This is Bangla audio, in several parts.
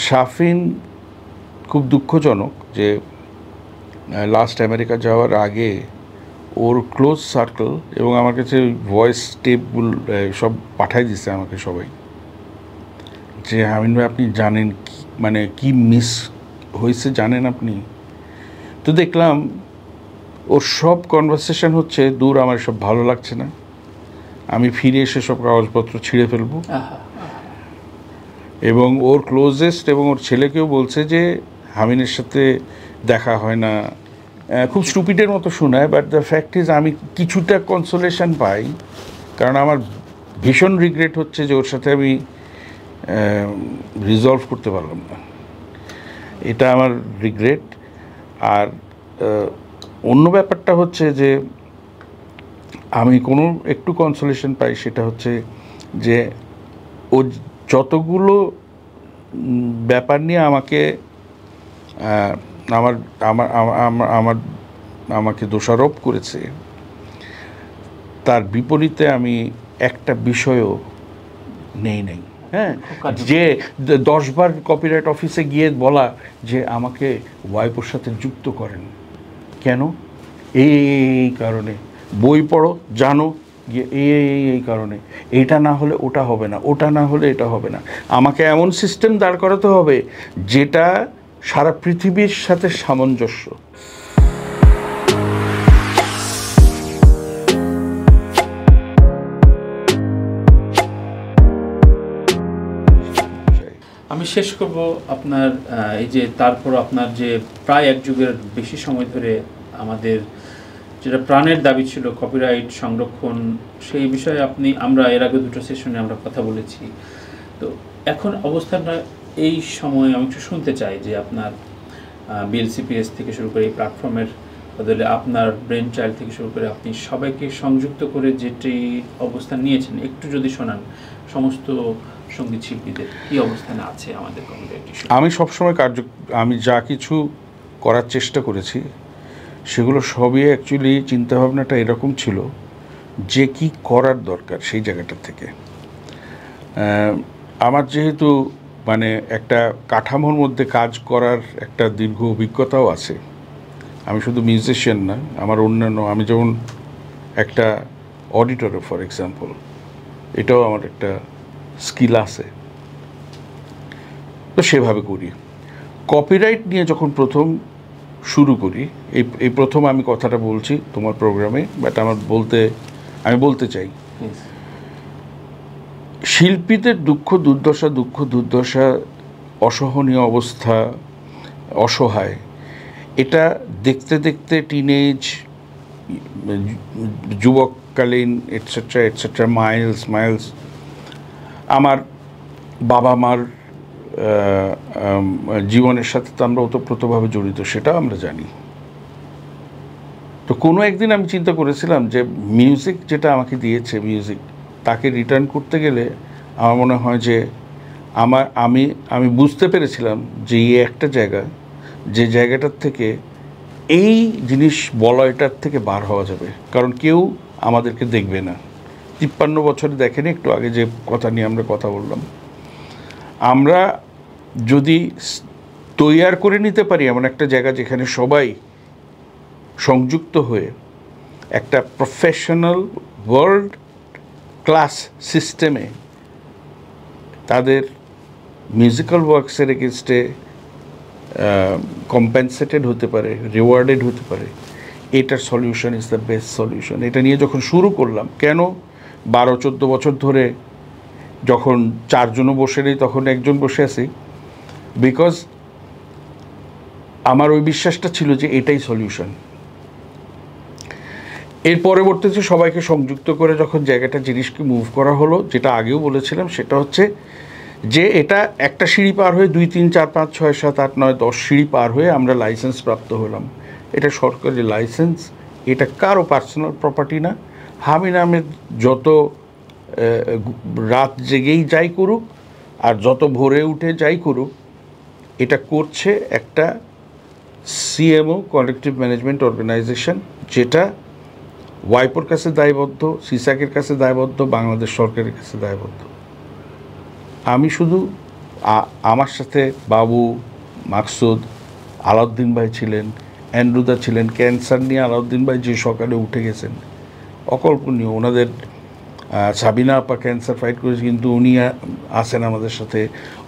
শাফিন খুব দুঃখজনক যে লাস্ট আমেরিকা যাওয়ার আগে ওর ক্লোজ সার্কেল এবং আমার কাছে ভয়েস টেপগুলো সব পাঠাই দিছে আমাকে সবাই, যে আমিন ভাই আপনি জানেন কি মানে কি মিস হয়েছে জানেন আপনি? তো দেখলাম ওর সব কনভারসেশন হচ্ছে দূর আমার সব ভালো লাগছে না, আমি ফিরে এসে সব কাগজপত্র ছিঁড়ে ফেলবো। এবং ওর ক্লোজেস্ট এবং ওর ছেলেকেও বলছে যে হামিনের সাথে দেখা হয় না, খুব স্টুপিডের মতো শোনায়, বাট দ্য ফ্যাক্ট ইজ আমি কিছুটা কনসোলেশন পাই, কারণ আমার ভীষণ রিগ্রেট হচ্ছে যে ওর সাথে আমি রিজলভ করতে পারলাম না, এটা আমার রিগ্রেট। আর অন্য ব্যাপারটা হচ্ছে যে আমি কোনো একটু কনসোলেশন পাই, সেটা হচ্ছে যে ও যতগুলো ব্যাপার নিয়ে আমাকে আমার আমার আমার আমাকে দোষারোপ করেছে, তার বিপরীতে আমি একটা বিষয়ও নেই। হ্যাঁ, যে 10 বার কপিরাইট অফিসে গিয়ে বলা যে আমাকে ওয়াইপোর সাথে যুক্ত করেন কেন, এই কারণে, বই পড়ো জানো গিয়ে এই কারণে, এইটা না হলে ওটা হবে না, ওটা না হলে এটা হবে না, আমাকে এমন সিস্টেম দাঁড় করাতে হবে যেটা সারা পৃথিবীর সাথে সামঞ্জস্য। আমি শেষ করব আপনার এই যে তারপর আপনার যে প্রায় এক যুগের বেশি সময় ধরে আমাদের যেটা প্রাণের দাবি ছিল কপিরাইট সংরক্ষণ, সেই বিষয়ে আমরা এর আগে দুটো সেশনে আমরা কথা বলেছি। তো এখন অবস্থাটা এই সময় আমি একটু শুনতে চাই যে আপনার বিএলসিপিএস থেকে শুরু করে এই প্ল্যাটফর্মের বদলে আপনার ব্রেন চাইল্ড থেকে শুরু করে আপনি সবাইকে সংযুক্ত করে যেটি অবস্থান নিয়েছেন, একটু যদি শোনান সমস্ত সঙ্গীত শিল্পীদের কী অবস্থানে আছে আমাদের কপিরাইট ইস্যু। আমি সবসময় আমি যা কিছু করার চেষ্টা করেছি সেগুলো সবই অ্যাকচুয়ালি চিন্তাভাবনাটা এরকম ছিল যে কি করার দরকার সেই জায়গাটা থেকে। আমার যেহেতু মানে একটা কাঠামোর মধ্যে কাজ করার একটা দীর্ঘ অভিজ্ঞতাও আছে, আমি শুধু মিউজিশিয়ান না, আমার অন্যান্য, আমি যেমন একটা অডিটরে ফর এক্সাম্পল, এটাও আমার একটা স্কিল আছে, তো সেভাবে করি। কপিরাইট নিয়ে যখন প্রথম শুরু করি, এই প্রথম আমি কথাটা বলছি তোমার প্রোগ্রামে, বাট আমি বলতে চাই শিল্পীদের দুঃখ দুর্দশা, অসহনীয় অবস্থা, অসহায়, এটা দেখতে দেখতে টিনেজ, যুবককালীন এটসেট্রা মাইলস আমার বাবা মার জীবনের সাথে তো আমরা ওতপ্রোতভাবে জড়িত, সেটাও আমরা জানি। তো কোনো একদিন আমি চিন্তা করেছিলাম যে মিউজিক যেটা আমাকে দিয়েছে, মিউজিক তাকে রিটার্ন করতে গেলে আমার মনে হয় যে আমি বুঝতে পেরেছিলাম যে এই একটা জায়গা, যে জায়গাটার থেকে এই জিনিস বলয়টার থেকে বার হওয়া যাবে, কারণ কেউ আমাদেরকে দেখবে না। 53 বছরে দেখেনি, একটু আগে যে কথা নিয়ে আমরা কথা বললাম, আমরা যদি তৈয়ার করে নিতে পারি এমন একটা জায়গা যেখানে সবাই সংযুক্ত হয়ে একটা প্রফেশনাল ওয়ার্ল্ড ক্লাস সিস্টেমে তাদের মিউজিক্যাল ওয়ার্কসের এগেনস্টে কম্পেনসেটেড হতে পারে, রিওয়ার্ডেড হতে পারে, এটার solution is the best solution. এটা নিয়ে যখন শুরু করলাম, কেন 12-14 বছর ধরে যখন 4 জনও বসে নেই তখন একজন বসে আছি, বিকজ আমার ওই বিশ্বাসটা ছিল যে এটাই সলিউশন। এর পরবর্তীতে সবাইকে সংযুক্ত করে যখন জায়গাটা জিনিসকে মুভ করা হলো, যেটা আগেও বলেছিলাম, সেটা হচ্ছে যে এটা একটা সিঁড়ি পার হয়ে 2, 3, 4, 5, 6, 7, 8, 9, 10 সিঁড়ি পার হয়ে আমরা লাইসেন্স প্রাপ্ত হলাম। এটা সরকারি লাইসেন্স, এটা কারো পার্সোনাল প্রপার্টি না। হামিন আহমেদ যত রাত জেগেই যাই করুক আর যত ভোরে উঠে যাই করুক, এটা করছে একটা সিএমও, কালেকটিভ ম্যানেজমেন্ট অর্গানাইজেশন, যেটা ওয়াইপোর কাছে দায়বদ্ধ, সিসাকের কাছে দায়বদ্ধ, বাংলাদেশ সরকারের কাছে দায়বদ্ধ। আমি শুধু আমার সাথে বাবু, মাকসুদ, আলাউদ্দিন ভাই ছিলেন, অ্যান্ড্রুদা ছিলেন। ক্যান্সার নিয়ে আলাউদ্দিন ভাই যে সকালে উঠে গেছেন, অকল্পনীয়। ওনাদের সাবিনা আপা ক্যান্সার ফাইট করেছে, কিন্তু উনি আসেন আমাদের সাথে,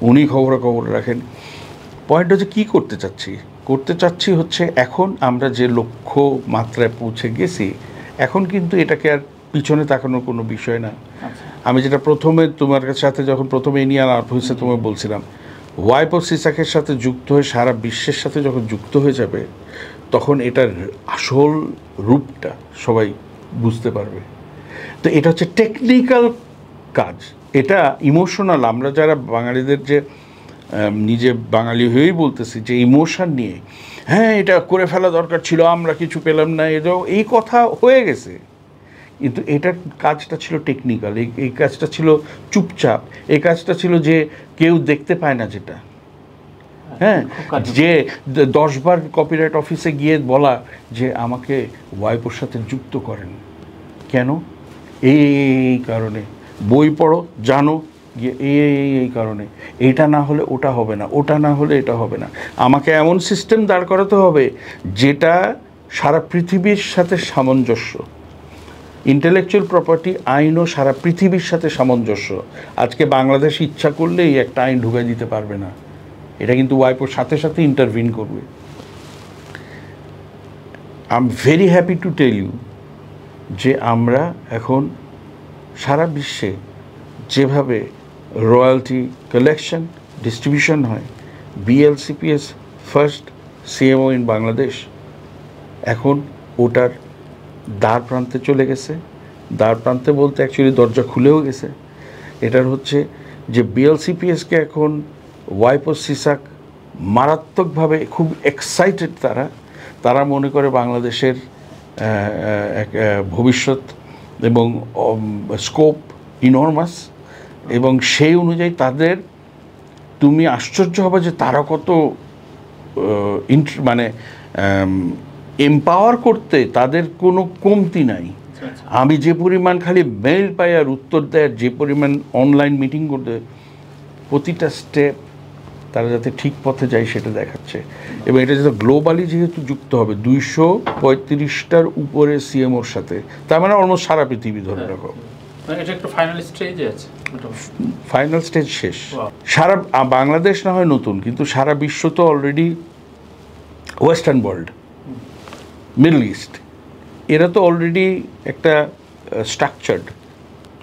উনি খবর রাখেন। পয়েন্ট হচ্ছে কী করতে চাচ্ছি হচ্ছে এখন আমরা যে লক্ষ্য মাত্রায় পৌঁছে গেছি, এখন কিন্তু এটাকে আর পিছনে তাকানোর কোনো বিষয় না। আমি যেটা প্রথমে তোমার সাথে যখন প্রথমে এই নিয়ে আলাপ হয়েছে তোমায় বলছিলাম, ওয়াইপো সিসাকের সাথে যুক্ত হয়ে সারা বিশ্বের সাথে যখন যুক্ত হয়ে যাবে, তখন এটার আসল রূপটা সবাই বুঝতে পারবে। তো এটা হচ্ছে টেকনিক্যাল কাজ, এটা ইমোশনাল। আমরা যারা বাঙালিদের যে নিজে বাঙালি হয়েই বলতেছি যে ইমোশন নিয়ে, হ্যাঁ এটা করে ফেলা দরকার ছিল, আমরা কিছু পেলাম না, এটাও এই কথা হয়ে গেছে। কিন্তু এটার কাজটা ছিল টেকনিক্যাল, এই কাজটা ছিল চুপচাপ, এই কাজটা ছিল যে কেউ দেখতে পায় না, যেটা হ্যাঁ, যে 10 বার কপিরাইট অফিসে গিয়ে বলা যে আমাকে ওয়াইপোর সাথে যুক্ত করেন, কেন? এই কারণে, বই পড়ো, জানো, গিয়ে এই কারণে, এটা না হলে ওটা হবে না, ওটা না হলে এটা হবে না। আমাকে এমন সিস্টেম দাঁড় করাতে হবে যেটা সারা পৃথিবীর সাথে সামঞ্জস্য। ইন্টেলেকচুয়াল প্রপার্টি আইনও সারা পৃথিবীর সাথে সামঞ্জস্য। আজকে বাংলাদেশ ইচ্ছা করলেই একটা আইন ঢুকাই দিতে পারবে না, এটা কিন্তু ওয়াইপোর সাথে সাথে ইন্টারভিন করবে। I am very happy to tell you যে আমরা এখন সারা বিশ্বে যেভাবে রয়্যালটি কালেকশন ডিস্ট্রিবিউশন হয়, বিএলসিপিএস ফার্স্ট সিএমও ইন বাংলাদেশ, এখন ওটার দ্বার প্রান্তে চলে গেছে। দ্বার প্রান্তে বলতে অ্যাকচুয়ালি দরজা খুলেও গেছে। এটার হচ্ছে যে বিএলসিপিএসকে এখন ওয়াইপো সিসাক মারাত্মকভাবে খুব এক্সাইটেড। তারা মনে করে বাংলাদেশের এক ভবিষ্যৎ এবং স্কোপ ইনর্মাস, এবং সেই অনুযায়ী তাদের, তুমি আশ্চর্য হবে যে তারা কত মানে এম্পাওয়ার করতে তাদের কোনো কমতি নাই। আমি যে পরিমাণ খালি মেইল পাই আর উত্তর দেয়, যে পরিমাণ অনলাইন মিটিং করতে, প্রতিটা স্টেপ তারা যাতে ঠিক পথে যায় সেটা দেখাচ্ছে। এবং এটা যাতে গ্লোবালি যেহেতু যুক্ত হবে 235টার উপরে সিএমওর সাথে, তার মানে অলমোস্ট সারা পৃথিবী ধরে রাখো। এটা একটা ফাইনাল স্টেজে আছে, ফাইনাল স্টেজ শেষ। সারা বাংলাদেশ না হয় নতুন, কিন্তু সারা বিশ্ব তো already, western world, middle east, এরা তো অলরেডি একটা স্ট্রাকচার্ড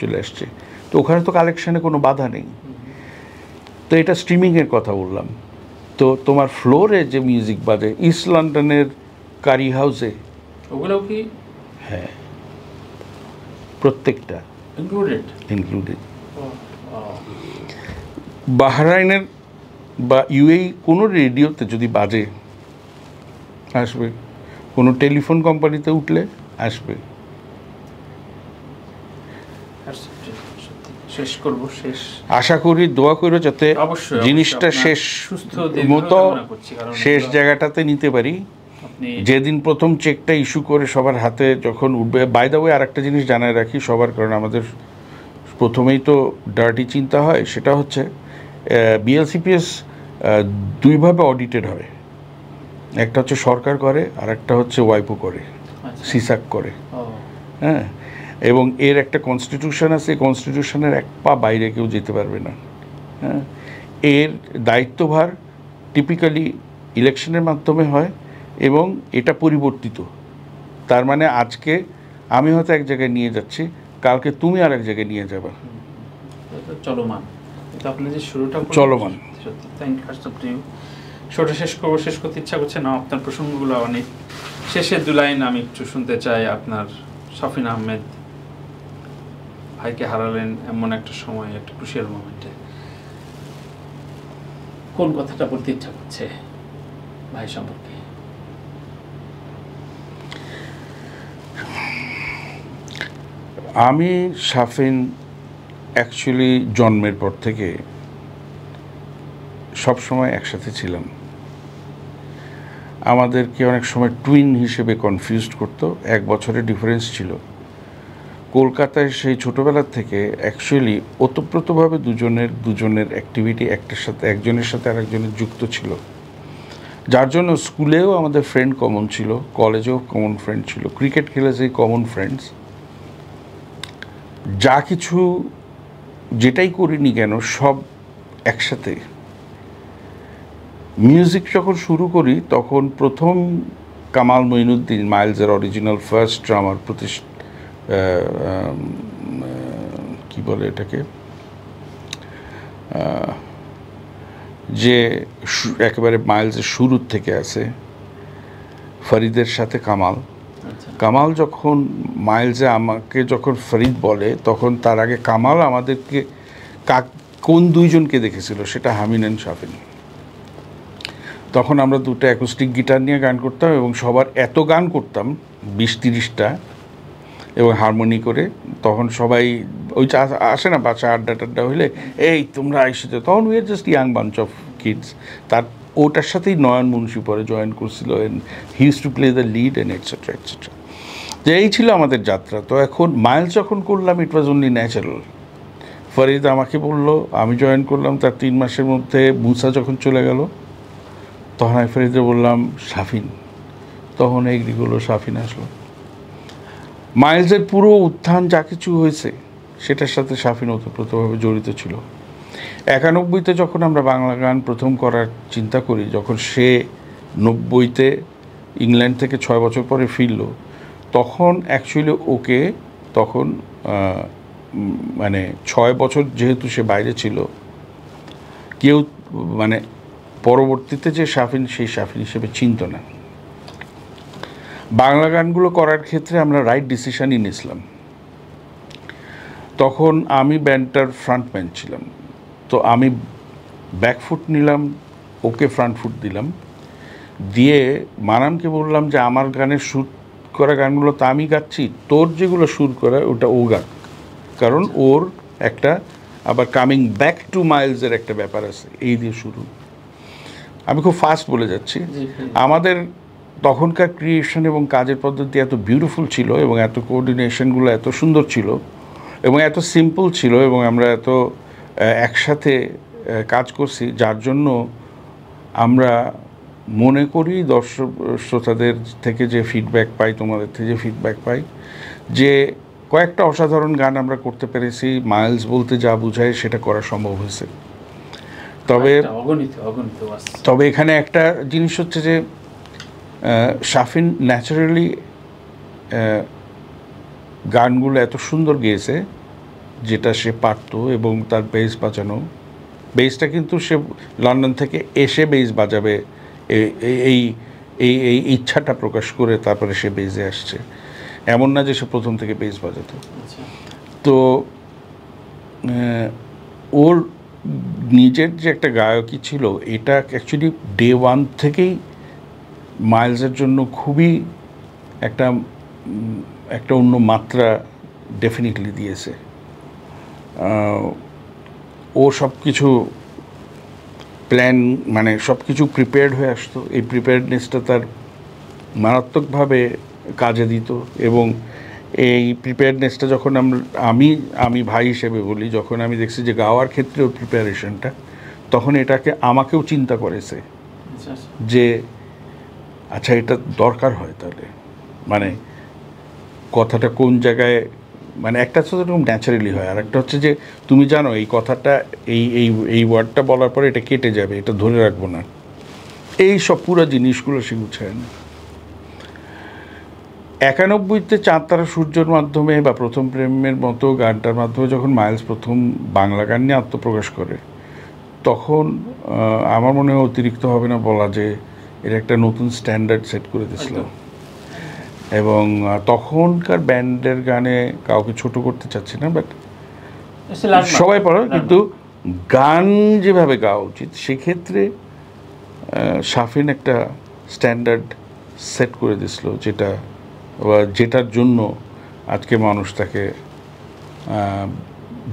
চলে আসছে। তো ওখানে তো কালেকশানে কোনো বাধা নেই। তো এটা স্ট্রিমিংয়ের কথা বললাম। তো তোমার ফ্লোরে যে মিউজিক বাজে ইস্ট লন্ডনের কারি হাউসে, ওগুলো কি? হ্যাঁ, প্রত্যেকটা ইনক্লুডেড। বাহরাইনের বা ইউএই কোনো রেডিওতে যদি বাজে, আসবে। কোনো টেলিফোন কোম্পানিতে উঠলে আসবে। আশা করি, দোয়া করো যাতে জিনিসটা শেষ মতো শেষ জায়গাটাতে নিতে পারি। যেদিন প্রথম চেকটা ইস্যু করে সবার হাতে যখন উঠবে, বাই দ্য ওয়ে আর একটা জিনিস জানায় রাখি সবার, কারণ আমাদের প্রথমেই তো ডার্টি চিন্তা হয়, সেটা হচ্ছে বিএলসিপিএস দুইভাবে অডিটেড হয়। একটা হচ্ছে সরকার করে, আর একটা হচ্ছে ওয়াইপো করে, সিসাক করে। হ্যাঁ, এবং এর একটা কনস্টিটিউশন আছে, কনস্টিটিউশনের এক পা বাইরে কেউ যেতে পারবে না। হ্যাঁ, এর দায়িত্বভার টিপিক্যালি ইলেকশনের মাধ্যমে হয় এবং এটা পরিবর্তিত। তার মানে আজকে আমি হয়তো এক জায়গায় নিয়ে যাচ্ছি, কালকে তুমি আর এক জায়গায় নিয়ে যাবে। চলমান, আপনি যে শুরুটা চলমান। সত্যি থ্যাংক ইউ। শোটা শেষ করতে ইচ্ছা করছে না, আপনার প্রসঙ্গগুলো অনেক। শেষের 2 লাইন আমি একটু শুনতে চাই আপনার। শাফিন আহমেদ ভাইকে হারালেন এমন একটা সময়, একটা ক্রুশিয়াল মোমেন্টে, কোন কথাটা বলতে ইচ্ছা করছে ভাই সম্পর্কে? আমি শাফিন অ্যাকচুয়ালি জন্মের পর থেকে সব সময় একসাথে ছিলাম। আমাদেরকে অনেক সময় টুইন হিসেবে কনফিউজড করতো, 1 বছরের ডিফারেন্স ছিল। কলকাতায় সেই ছোটোবেলার থেকে অ্যাকচুয়ালি ওতপ্রোতভাবে দুজনের অ্যাক্টিভিটি একজনের সাথে আরেকজনের যুক্ত ছিল, যার জন্য স্কুলেও আমাদের ফ্রেন্ড কমন ছিল, কলেজেও কমন ফ্রেন্ড ছিল, ক্রিকেট খেলে সেই কমন ফ্রেন্ডস। যা কিছু যেটাই করিনি কেন সব একসাথে। মিউজিক যখন শুরু করি তখন প্রথম কামাল মঈনুদ্দিন, মাইলসের অরিজিনাল ফার্স্ট ড্রামার, কি বলে এটাকে, যে একেবারে মাইলসের শুরুর থেকে আছে, ফরিদের সাথে কামাল। কামাল যখন মাইলসে আমাকে যখন ফরিদ বলে, তখন তার আগে কামাল আমাদেরকে কোন দুইজনকে দেখেছিল সেটা হামিন অ্যান্ড শাফিন। তখন আমরা দুটো অ্যাকুস্টিক গিটার নিয়ে গান করতাম এবং সবার এত গান করতাম 20-30টা, এবং হারমোনি করে। তখন সবাই ওই আসে না বাচ্চা আড্ডা টাড্ডা হইলে, এই তোমরা আইসিতে, তখন we are just young bunch of kids. তার ওটার সাথেই নয়ন মুন্সি পরে জয়েন করছিল, and he use to play the lead and etcetera etcetera. যে এই ছিল আমাদের যাত্রা। তো এখন মাইলস যখন করলাম, ইট ওয়াজ অনলি ন্যাচারাল। ফরিদ আমাকে বললো, আমি জয়েন করলাম, তার 3 মাসের মধ্যে মুসা যখন চলে গেল, তখন আমি ফরিদে বললাম শাফিন, তখন এগ্রিগুলো শাফিন আসলো। মাইলসের পুরো উত্থান যা কিছু হয়েছে সেটার সাথে শাফিন ওতপ্রোতভাবে জড়িত ছিল। 91-তে যখন আমরা বাংলা গান প্রথম করার চিন্তা করি, যখন সে 90-তে ইংল্যান্ড থেকে 6 বছর পরে ফিরল, তখন অ্যাকচুয়ালি ওকে তখন মানে 6 বছর যেহেতু সে বাইরে ছিল, কেউ মানে পরবর্তীতে যে শাফিন, সেই শাফিন হিসেবে চিনত না। বাংলা গানগুলো করার ক্ষেত্রে আমরা রাইট ডিসিশনই নিয়েছিলাম। তখন আমি ব্যান্ডটার ফ্রন্টম্যান ছিলাম, তো আমি ব্যাকফুট নিলাম, ওকে ফ্রন্ট ফুট দিলাম, দিয়ে মানামকে বললাম যে আমার গানের সুর করা গানগুলো তো আমি গাচ্ছি, তোর যেগুলো সুর করা ওটা ও গাক, কারণ ওর একটা আবার কামিং ব্যাক টু মাইলসের একটা ব্যাপার আছে। এই দিয়ে শুরু। আমি খুব ফাস্ট বলে যাচ্ছি। আমাদের তখনকার ক্রিয়েশন এবং কাজের পদ্ধতি এত বিউটিফুল ছিল, এবং এত কোঅর্ডিনেশনগুলো এত সুন্দর ছিল, এবং এত সিম্পল ছিল, এবং আমরা এত একসাথে কাজ করছি, যার জন্য আমরা মনে করি দর্শক শ্রোতাদের থেকে যে ফিডব্যাক পাই, তোমাদের থেকে যে ফিডব্যাক পাই, যে কয়েকটা অসাধারণ গান আমরা করতে পেরেছি। মাইলস বলতে যা বোঝায় সেটা করা সম্ভব হয়েছে। তবে এখানে একটা জিনিস হচ্ছে যে শাফিন ন্যাচারালি গানগুলো এত সুন্দর গেয়েছে, যেটা সে পারত, এবং তার বেস বাজানো, বেসটা কিন্তু সে লন্ডন থেকে এসে বেস বাজাবে এই এই এই ইচ্ছাটা প্রকাশ করে তারপরে সে বেসে আসছে, এমন না যে সে প্রথম থেকে বেস বাজাতো। তো ওর নিজের যে একটা গায়কী ছিল, এটা অ্যাকচুয়ালি ডে 1 থেকেই মাইলসের জন্য খুবই একটা অন্য মাত্রা ডেফিনেটলি দিয়েছে। ও সব কিছু প্ল্যান, মানে সব কিছু প্রিপেয়ার্ড হয়ে আসতো। এই প্রিপেয়ার্ডনেসটা তার মারাত্মকভাবে কাজে দিত, এবং এই প্রিপেয়ার্ডনেসটা যখন আমি ভাই হিসেবে বলি, যখন আমি দেখছি যে গাওয়ার ক্ষেত্রেও প্রিপারেশনটা, তখন এটাকে আমাকেও চিন্তা করেছে যে আচ্ছা এটা দরকার হয় তাহলে, মানে কথাটা কোন জায়গায়, মানে একটা হচ্ছে এরকম ন্যাচারালি হয়, আর একটা হচ্ছে যে তুমি জানো এই কথাটা এই ওয়ার্ডটা বলার পরে এটা কেটে যাবে, এটা ধরে রাখবো না, এই সব পুরো জিনিসগুলো সে গুছায় না। 91-তে চাঁদ তারা সূর্যের মাধ্যমে বা প্রথম প্রেমের মতো গানটার মাধ্যমে যখন মাইলস প্রথম বাংলা গান নিয়ে আত্মপ্রকাশ করে, তখন আমার মনে হয় অতিরিক্ত হবে না বলা যে এর একটা নতুন স্ট্যান্ডার্ড সেট করে দিয়েছিল। এবং তখনকার ব্যান্ডের গানে কাউকে ছোট করতে চাচ্ছি না, বাট সবাই পড়ো, কিন্তু গান যেভাবে গাওয়া উচিত সেক্ষেত্রে শাফিন একটা স্ট্যান্ডার্ড সেট করে দিয়েছিল, যেটার জন্য আজকে মানুষ তাকে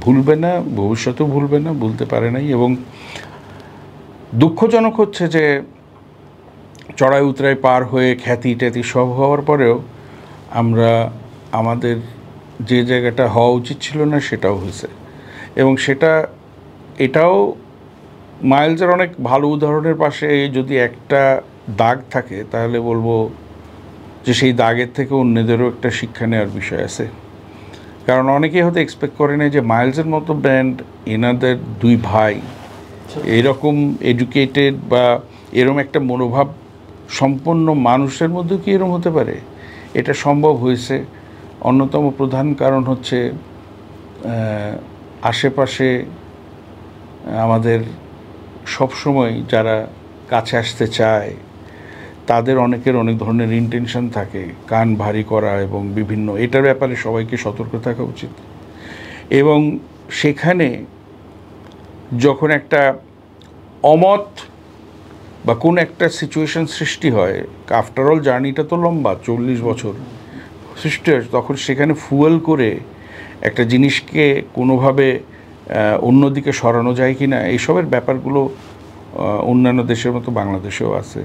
ভুলবে না, ভবিষ্যতেও ভুলবে না, ভুলতে পারে নাই। এবং দুঃখজনক হচ্ছে যে চড়াই উতরাই পার হয়ে খ্যাতি ট্যাতি সব হওয়ার পরেও আমরা আমাদের যে জায়গাটা হওয়া উচিত ছিল না সেটাও হয়েছে, এবং এটাও মাইলসের অনেক ভালো উদাহরণের পাশে যদি একটা দাগ থাকে তাহলে বলবো যে সেই দাগের থেকে অন্যদেরও একটা শিক্ষা নেওয়ার বিষয় আছে। কারণ অনেকেই হয়তো এক্সপেক্ট করে না যে মাইলসের মতো ব্যান্ড, এনাদের দুই ভাই এরকম এডুকেটেড বা এরকম একটা মনোভাব সম্পন্ন মানুষের মধ্যে কি এরকম হতে পারে। এটা সম্ভব হয়েছে। অন্যতম প্রধান কারণ হচ্ছে আশেপাশে আমাদের সবসময় যারা কাছে আসতে চায় তাদের অনেকের অনেক ধরনের ইন্টেনশন থাকে, কান ভারী করা এবং বিভিন্ন, এটার ব্যাপারে সবাইকে সতর্ক থাকা উচিত। এবং সেখানে যখন একটা অমত বা কোন একটা সিচুয়েশন সৃষ্টি হয়, আফটারঅল জার্নিটা তো লম্বা, 40 বছর সৃষ্টি হয়, তখন সেখানে ফুয়েল করে একটা জিনিসকে কোনোভাবে অন্যদিকে সরানো যায় কি না, এইসবের ব্যাপারগুলো অন্যান্য দেশের মতো বাংলাদেশেও আছে।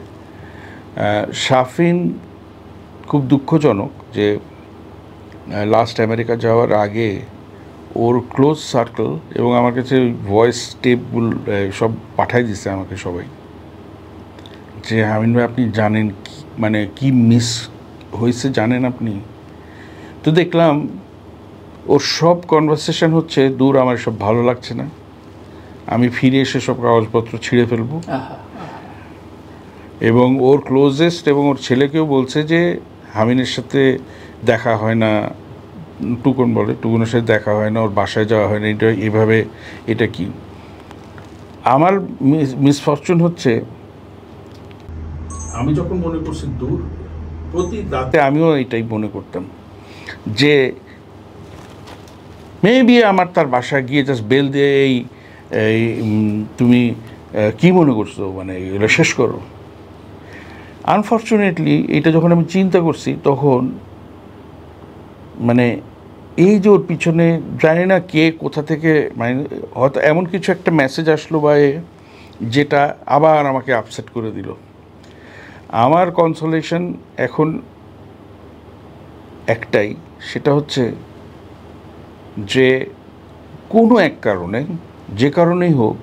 শাফিন খুব দুঃখজনক যে লাস্ট আমেরিকা যাওয়ার আগে ওর ক্লোজ সার্কেল এবং আমার কাছে ভয়েস টেপগুলো সব পাঠাই দিছে আমাকে সবাই, যে আমিন ভাই আপনি জানেন কি মানে কি মিস হয়েছে জানেন আপনি? তো দেখলাম ওর সব কনভারসেশন হচ্ছে দূর, আমার সব ভালো লাগছে না, আমি ফিরে এসে সব কাগজপত্র ছিঁড়ে ফেলবো। এবং ওর ক্লোজেস্ট এবং ওর ছেলেকেও বলছে যে হামিনের সাথে দেখা হয় না, টুকুন বলে, টুকুনের সাথে দেখা হয় না, ওর বাসায় যাওয়া হয় না, এটা এভাবে, এটা কি? আমার মিসফরচুন হচ্ছে আমি যখন মনে করছি দূর, প্রতি রাতে আমিও এটাই মনে করতাম যে মেবি আমার তার বাসায় গিয়ে জাস্ট বেল দিয়ে এই তুমি কি মনে করছো, মানে এগুলো শেষ করো। আনফর্চুনেটলি এটা যখন আমি চিন্তা করছি তখন মানে এই যে ওর পিছনে জানি না কে কোথা থেকে, মানে হয়তো এমন কিছু একটা মেসেজ আসলো বা যেটা আবার আমাকে আপসেট করে দিল। আমার কনসোলেশন এখন একটাই, সেটা হচ্ছে যে কোনো এক কারণে, যে কারণেই হোক,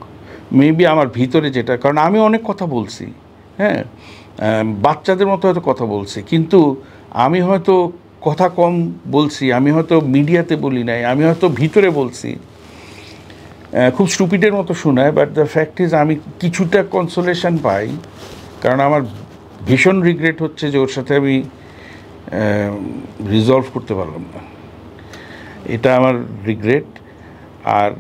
মেবি আমার ভিতরে যেটা, কারণ আমি অনেক কথা বলছি, হ্যাঁ বাচ্চাদের মতো হয়তো কথা বলছি, কিন্তু আমি হয়তো কথা কম বলছি, আমি হয়তো মিডিয়াতে বলি নাই, আমি হয়তো ভিতরে বলছি, খুব স্টুপিডের মতো শোনায়, বাট দ্য ফ্যাক্ট ইজ আমি কিছুটা কনসোলেশন পাই, কারণ আমার ভীষণ রিগ্রেট হচ্ছে যে ওর সাথে আমি রিজলভ করতে পারলাম না, এটা আমার রিগ্রেট। আর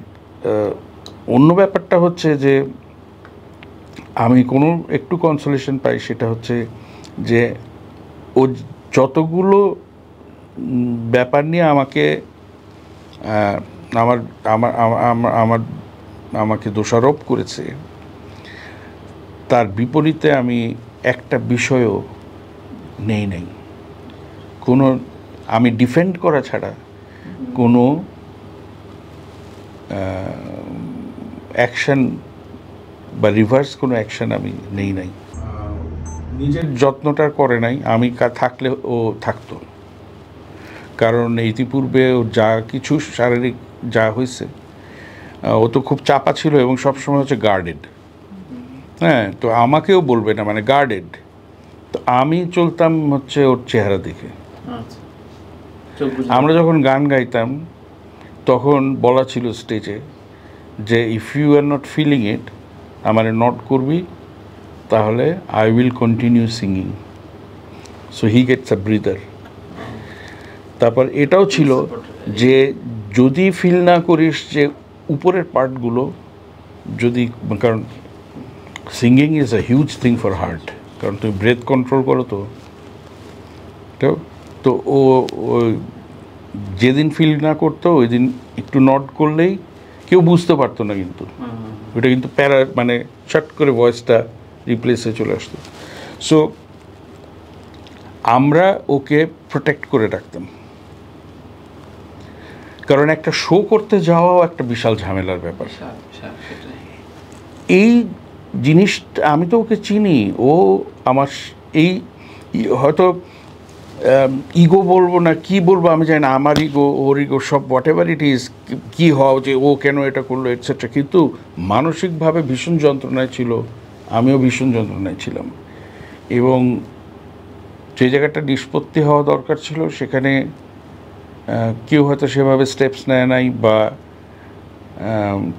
অন্য ব্যাপারটা হচ্ছে যে আমি কোনো একটু কনসোলেশন পাই, সেটা হচ্ছে যে ও যতগুলো ব্যাপার নিয়ে আমাকে আমার আমার আমার আমাকে দোষারোপ করেছে, তার বিপরীতে আমি একটা বিষয়ও নেই কোনো, আমি ডিফেন্ড করা ছাড়া কোনো অ্যাকশন বা রিভার্স কোনো অ্যাকশন আমি নেই নাই। নিজের যত্নটা করে নাই, আমি থাকলে ও থাকতো, কারণ ইতিপূর্বে ওর যা কিছু শারীরিক যা হয়েছে, ও তো খুব চাপা ছিল এবং সবসময় হচ্ছে গার্ডেড, হ্যাঁ, তো আমাকেও বলবে না, মানে গার্ডেড, তো আমি চলতাম হচ্ছে ওর চেহারা দেখে। আমরা যখন গান গাইতাম তখন বলা ছিল স্টেজে যে if you are not feeling it, আমারে নট করবি, তাহলে I will continue singing, so he gets a breather. তারপর এটাও ছিল যে যদি ফিল না করিস যে উপরের পার্টগুলো যদি, কারণ singing is a huge thing for heart, কারণ তুমি ব্রেথ কন্ট্রোল করো, তো ও যেদিন ফিল না করতো ওই দিন একটু নট করলেই কেউ বুঝতে পারতো না, কিন্তু ওটা কিন্তু মানে শর্ট করে ভয়েসটা রিপ্লেস হয়ে চলে আসতো। সো আমরা ওকে প্রোটেক্ট করে রাখতাম, কারণ একটা শো করতে যাওয়াও একটা বিশাল ঝামেলার ব্যাপার। এই জিনিসটা আমি তো ওকে চিনি, ও আমার এই হয়তো ইগো বলবো না কি বলবো আমি জানি না, আমার ইগো ওর ইগো সব হোয়াট এভার ইট ইজ, কী হওয়া যে ও কেন এটা করলো এটসেট্রা, কিন্তু মানসিকভাবে ভীষণ যন্ত্রণায় ছিল, আমিও ভীষণ যন্ত্রণায় ছিলাম। এবং যে জায়গাটা নিষ্পত্তি হওয়া দরকার ছিল সেখানে কেউ হয়তো সেভাবে স্টেপস নেয় নাই, বা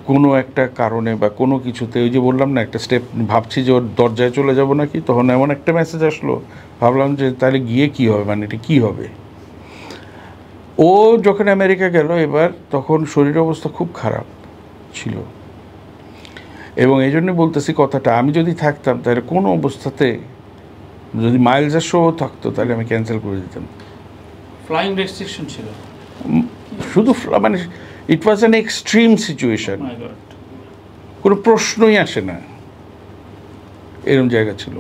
কোনো একটা কারণে বা কোনো কিছুতে, ওই যে বললাম না একটা স্টেপ ভাবছি যে ওর দরজায় চলে যাব নাকি, তখন এমন একটা মেসেজ আসলো, ভাবলাম যে তাহলে গিয়ে কী হবে, মানে এটা কী হবে। ও যখন আমেরিকা গেল এবার, তখন শরীর অবস্থা খুব খারাপ ছিল, এবং এই জন্য বলতেছি কথাটা, আমি যদি থাকতাম তাহলে কোনো অবস্থাতে, যদি মাইলসের শো থাকতো তাহলে আমি ক্যান্সেল করে দিতাম। ফ্লাইং রেস্ট্রিকশন ছিল শুধু মানে it was an extreme situation, My God. কোনো প্রশ্নই আসে না, এরকম জায়গা ছিল।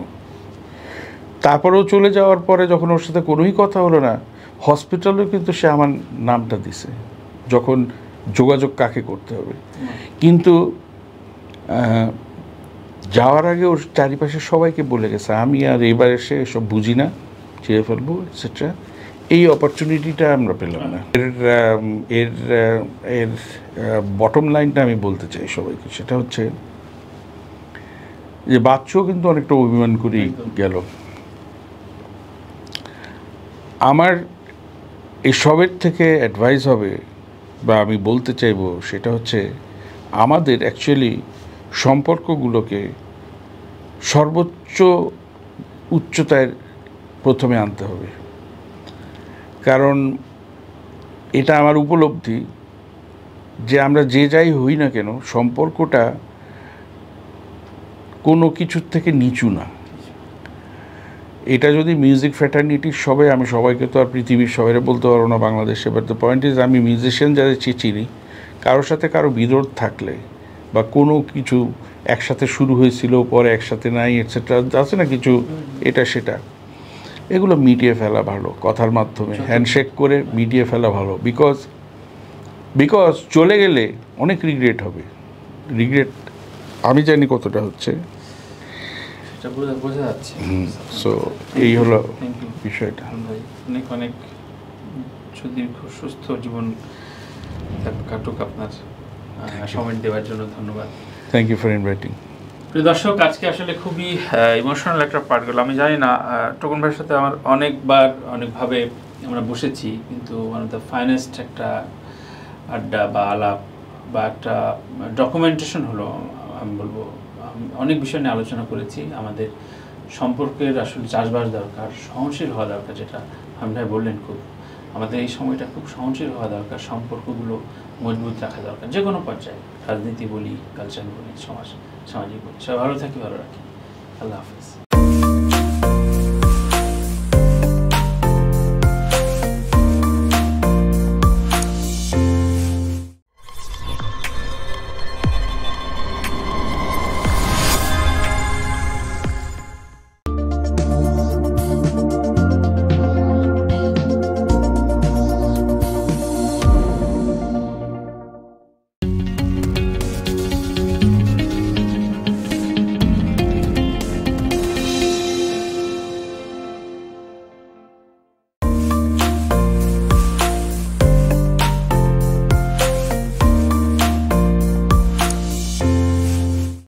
তারপরেও চলে যাওয়ার পরে যখন ওর সাথে কোনোই কথা হলো না, হসপিটালেও কিন্তু সে আমার নামটা দিছে, যখন যোগাযোগ কাকে করতে হবে। কিন্তু যাওয়ার আগে ওর চারিপাশে সবাইকে বলে গেছে আমি আর এবার এসে এসব বুঝি না, ছেড়ে ফেলবো এটসেট্রা। এই অপরচুনিটিটা আমরা পেলাম না। এর বটম লাইনটা আমি বলতে চাই সবাইকে, সেটা হচ্ছে যে বাচ্চাও কিন্তু অনেকটা অভিমান করেই গেল। আমার এসবের থেকে অ্যাডভাইস হবে, বা আমি বলতে চাইবো সেটা হচ্ছে, আমাদের অ্যাকচুয়ালি সম্পর্কগুলোকে সর্বোচ্চ উচ্চতায় প্রথমে আনতে হবে। কারণ এটা আমার উপলব্ধি যে আমরা যে যাই হই না কেন, সম্পর্কটা কোনো কিছুর থেকে নিচু না। এটা যদি মিউজিক ফ্র্যাটার্নিটির সবাই, আমি সবাইকে তো আর পৃথিবীর সবাইরে বলতে পারবো না বাংলাদেশে, বাট দ্য পয়েন্ট ইজ, আমি মিউজিশিয়ান যাদের চিনি, কারোর সাথে কারো বিরোধ থাকলে বা কোনো কিছু একসাথে শুরু হয়েছিল পরে একসাথে নাই এটসেট্রা, আছে না কিছু এটা সেটা, এগুলো মিটিয়ে ফেলা ভালো, কথার মাধ্যমে হ্যান্ডশেক করে মিটিয়ে ফেলা ভালো। বিকজ চলে গেলে অনেক রিগ্রেট হবে। রিগ্রেট আমি জানি কতটা হচ্ছে, সেটা বোঝা যাচ্ছে। সো এই হলো থ্যাংক ইউ বিষয়টা। ভাই, অনেক অনেক সুদীর্ঘ সুস্থ জীবন কাটুক আপনার, সময় দেওয়ার জন্য ধন্যবাদ। Thank you for inviting. প্রিয় দর্শক, আজকে আসলে খুবই ইমোশনাল একটা পার্ট গেল। আমি জানি না, টোকন ভাইয়ের সাথে আমার অনেকবার অনেকভাবে আমরা বসেছি, কিন্তু ওয়ান অফ দ্য ফাইনেস্ট একটা আড্ডা বা আলাপ বা একটা ডকুমেন্টেশন হলো। আমি বলবো অনেক বিষয় নিয়ে আলোচনা করেছি। আমাদের সম্পর্কের আসলে চাষবাস দরকার, সহনশীল হওয়া দরকার, যেটা আমি ভাই বললেন, খুব আমাদের এই সময়টা খুব সহনশীল হওয়া দরকার, সম্পর্কগুলো মজবুত রাখা দরকার যে কোনো পর্যায়ে, রাজনীতি বলি, কালচার বলি, সামাজিক বলি। সবাই ভালো থাকি, ভালো রাখি। আল্লাহ হাফেজ।